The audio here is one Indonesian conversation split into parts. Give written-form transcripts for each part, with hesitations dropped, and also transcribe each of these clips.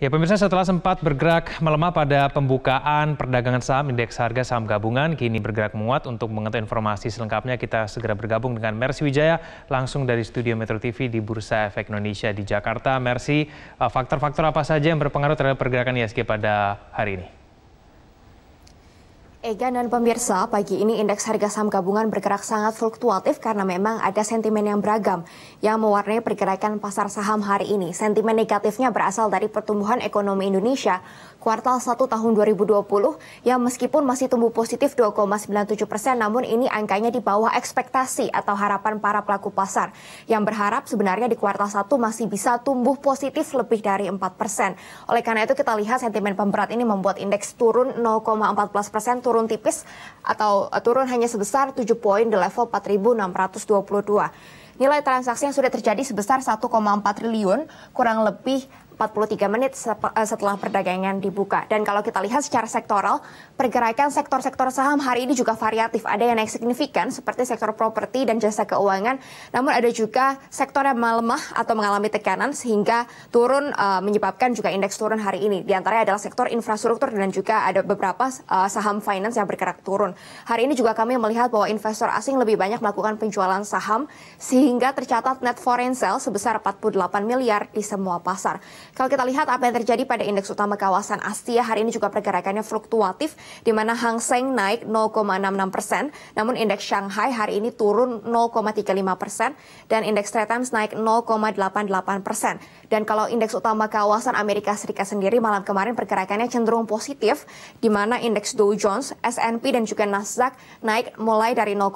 Ya pemirsa, setelah sempat bergerak melemah pada pembukaan perdagangan saham, indeks harga saham gabungan kini bergerak menguat. Untuk mengetahui informasi selengkapnya kita segera bergabung dengan Mercy Wijaya langsung dari studio Metro TV di Bursa Efek Indonesia di Jakarta. Mercy, faktor-faktor apa saja yang berpengaruh terhadap pergerakan IHSG pada hari ini? Egan dan pemirsa, pagi ini indeks harga saham gabungan bergerak sangat fluktuatif karena memang ada sentimen yang beragam yang mewarnai pergerakan pasar saham hari ini. Sentimen negatifnya berasal dari pertumbuhan ekonomi Indonesia kuartal 1 tahun 2020 yang meskipun masih tumbuh positif 2,97%, namun ini angkanya di bawah ekspektasi atau harapan para pelaku pasar yang berharap sebenarnya di kuartal 1 masih bisa tumbuh positif lebih dari 4%. Oleh karena itu kita lihat sentimen pemberat ini membuat indeks turun 0,14%, turun tipis atau turun hanya sebesar 7 poin di level 4.622. Nilai transaksi yang sudah terjadi sebesar 1,4 triliun, kurang lebih 43 menit setelah perdagangan dibuka. Dan kalau kita lihat secara sektoral, pergerakan sektor-sektor saham hari ini juga variatif. Ada yang naik signifikan seperti sektor properti dan jasa keuangan, namun ada juga sektor yang melemah atau mengalami tekanan sehingga turun, menyebabkan juga indeks turun hari ini. Di antaranya adalah sektor infrastruktur dan juga ada beberapa saham finance yang bergerak turun. Hari ini juga kami melihat bahwa investor asing lebih banyak melakukan penjualan saham sehingga tercatat net foreign sale sebesar 48 miliar di semua pasar. Kalau kita lihat apa yang terjadi pada indeks utama kawasan Asia, hari ini juga pergerakannya fluktuatif, di mana Hang Seng naik 0,66%, namun indeks Shanghai hari ini turun 0,35%, dan indeks Straits Times naik 0,88%. Dan kalau indeks utama kawasan Amerika Serikat sendiri malam kemarin pergerakannya cenderung positif, di mana indeks Dow Jones, S&P, dan juga Nasdaq naik mulai dari 0,5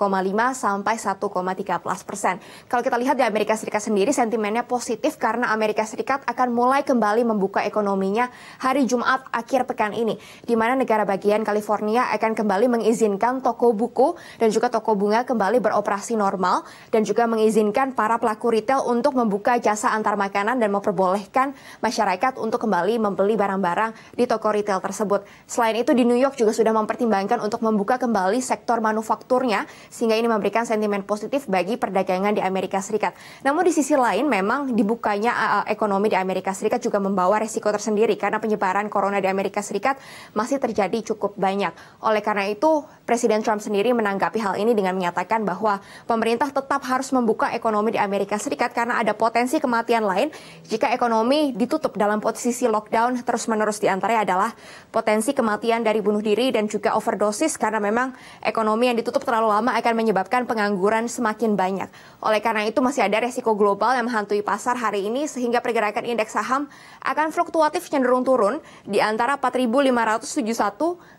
sampai 1,13%. Kalau kita lihat di Amerika Serikat sendiri, sentimennya positif karena Amerika Serikat akan mulai kembali membuka ekonominya hari Jumat akhir pekan ini, di mana negara bagian California akan kembali mengizinkan toko buku dan juga toko bunga kembali beroperasi normal, dan juga mengizinkan para pelaku retail untuk membuka jasa antar makanan dan memperbolehkan masyarakat untuk kembali membeli barang-barang di toko retail tersebut. Selain itu di New York juga sudah mempertimbangkan untuk membuka kembali sektor manufakturnya, sehingga ini memberikan sentimen positif bagi perdagangan di Amerika Serikat. Namun di sisi lain memang dibukanya ekonomi di Amerika Serikat juga membawa resiko tersendiri karena penyebaran corona di Amerika Serikat masih terjadi cukup banyak. Oleh karena itu, Presiden Trump sendiri menanggapi hal ini dengan menyatakan bahwa pemerintah tetap harus membuka ekonomi di Amerika Serikat karena ada potensi kematian lain jika ekonomi ditutup dalam posisi lockdown terus-menerus. Di antaranya adalah potensi kematian dari bunuh diri dan juga overdosis karena memang ekonomi yang ditutup terlalu lama akan menyebabkan pengangguran semakin banyak. Oleh karena itu masih ada resiko global yang menghantui pasar hari ini sehingga pergerakan indeks saham akan fluktuatif cenderung turun di antara 4.571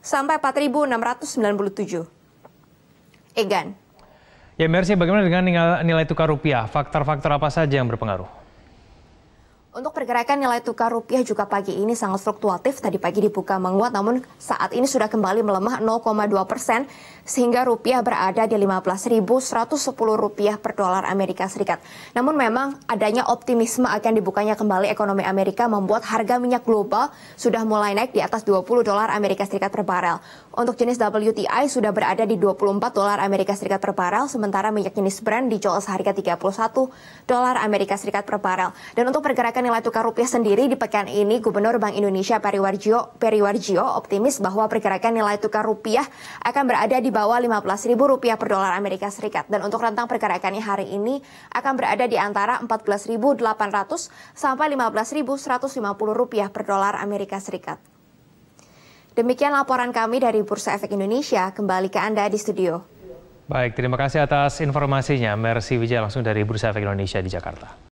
sampai 4.697. Egan. Ya Mercy, bagaimana dengan nilai tukar rupiah? Faktor-faktor apa saja yang berpengaruh? Untuk pergerakan nilai tukar rupiah juga pagi ini sangat fluktuatif. Tadi pagi dibuka menguat, namun saat ini sudah kembali melemah 0,2% sehingga rupiah berada di 15.110 rupiah per dolar Amerika Serikat. Namun memang adanya optimisme akan dibukanya kembali ekonomi Amerika membuat harga minyak global sudah mulai naik di atas 20 dolar Amerika Serikat per barel. Untuk jenis WTI sudah berada di 24 dolar Amerika Serikat per barel, sementara minyak jenis Brent dijual seharga 31 dolar Amerika Serikat per barel. Dan untuk pergerakan nilai tukar rupiah sendiri di pekan ini, Gubernur Bank Indonesia Peri Warjio optimis bahwa pergerakan nilai tukar rupiah akan berada di bawah Rp15.000 per dolar Amerika Serikat. Dan untuk rentang pergerakannya hari ini akan berada di antara 14.800 sampai 15.150 rupiah per dolar Amerika Serikat. Demikian laporan kami dari Bursa Efek Indonesia. Kembali ke Anda di studio. Baik, terima kasih atas informasinya Mercy Wijaya langsung dari Bursa Efek Indonesia di Jakarta.